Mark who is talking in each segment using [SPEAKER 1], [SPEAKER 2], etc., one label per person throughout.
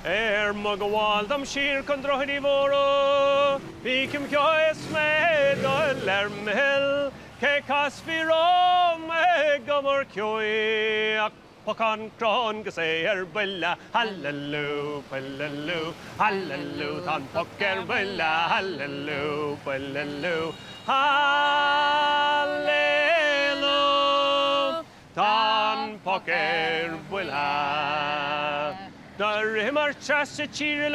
[SPEAKER 1] Magawal dam shir condrohidi voro, Bikim kyoes me doler mel, Ke casfiro me gomor kyoe, Pocan cron gase bella, hallelujah, hallelujah, hallelujah, tan poker bella, hallelujah, hallelujah, hallelujah, tan poker bella. Dar himar chas Cheoil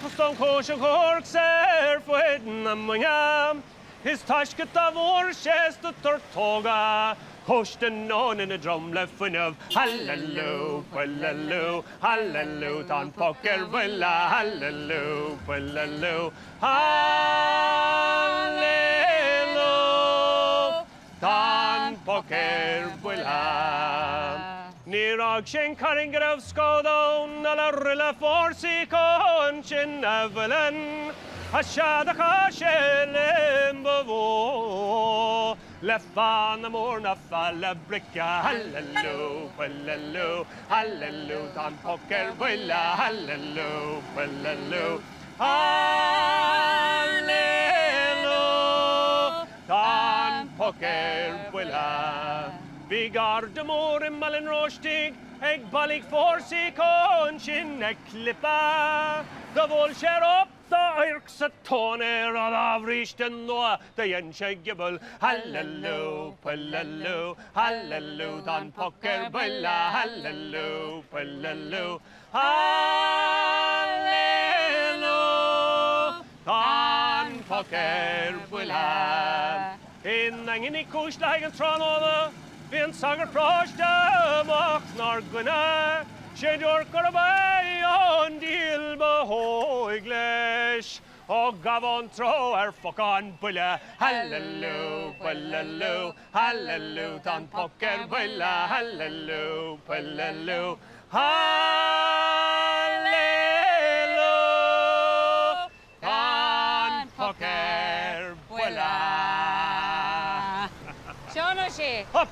[SPEAKER 1] custom coach cork ser fued namanyam. His tashket of war chest the tortoga. Coach the non in a drum left fin of hallelujah, hallelujah, hallelujah, tan poker bella, hallelujah, hallelujah, hallelujah, tan poker bella. Nírag sin caring of Scodon, a la rilla forsi con chin evelyn, a shadaka shelim bavo, left on the morn of a bricka, hallelujah, hallelujah, hallelujah, tan poker willa, hallelujah, hallelujah, hallelujah, tan poker willa. Vigar de mor in malin roastig, eg balig forsi con chin e klippa. The vol share up the irks at toner on avrish and noa, the yen shaggable, hallelujah, hallelujah, hallelujah, dan poker bella, hallelujah, hallelujah, hallelujah, dan poker bella. In angini kush like and tron Bhíonn sagar próiste amach nar gine, séidir curabé an díl bhóig leis, ó gabhán tro focán buile, hallelujah, hallelujah, hallelujah, tan poker buile, hallelujah, hallelujah, hallelujah, tan poker buile.
[SPEAKER 2] Seán sé.
[SPEAKER 1] Up!